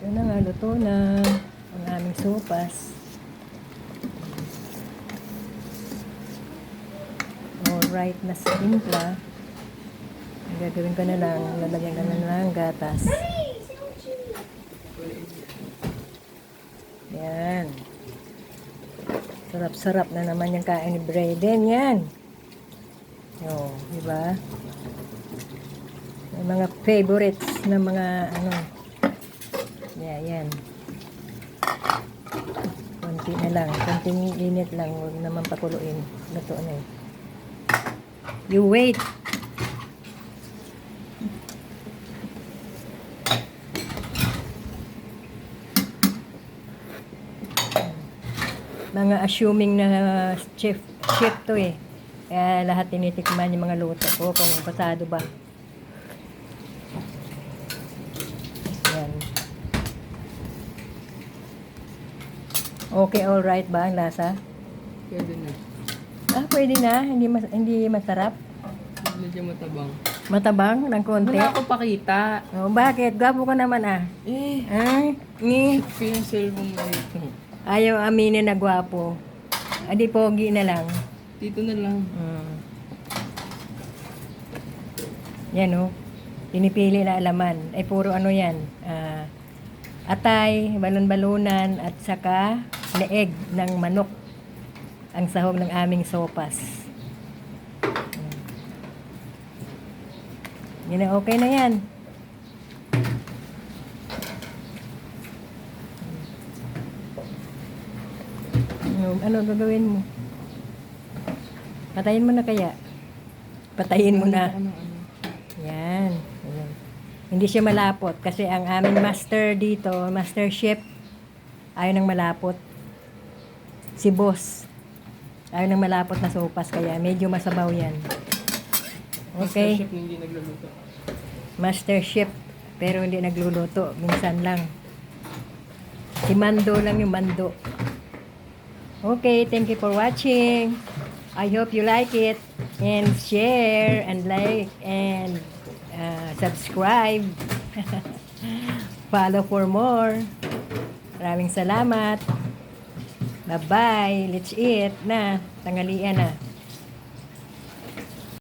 Ito na nga, luto na ang aming sopas. Alright na sa timpla. Ang gagawin ko na lang, lalagyan ko na lang gatas. Yan. Sarap-sarap na naman yung kain ni Brayden. Yan. O, diba? May mga favorites na mga ano. Yeah, yan. Konti na lang. Konting init lang. Huwag naman pakuluin. Luto na eh. You wait. Mga assuming na chef to eh. Kaya lahat tinitikman yung mga luto ko kung pasado ba. Yan. Okay, alright ba ang lasa? Pwede na. Pwede na. Hindi masarap. Medyo matabang. Matabang ng konti. Wala ako pakita. Oh, bakit? Gwapo ka naman Yung cellphone mo ito. Ayaw aminin na gwapo. Adi pogi na lang. Dito na lang. Yan o. Pinipili na alaman. Ay puro ano yan. Atay, balon-balunan, at saka leeg ng manok. Ang sahog ng aming sopas. Yan na, okay na yan. Ano gagawin mo? Patayin mo na kaya? Patayin mo na. Yan. Ayan. Hindi siya malapot kasi ang aming master dito, master chef, ayaw nang malapot. Si boss, ayaw nang malapot na sopas kaya medyo masabaw yan. Okay. Master chef hindi nagluluto. Master chef, pero hindi nagluluto. Minsan lang. Si Mando lang yung Mando. Okay, thank you for watching. I hope you like it. And share and like and subscribe. Follow for more. Maraming salamat. Bye-bye. Let's eat na. Tanghalian na.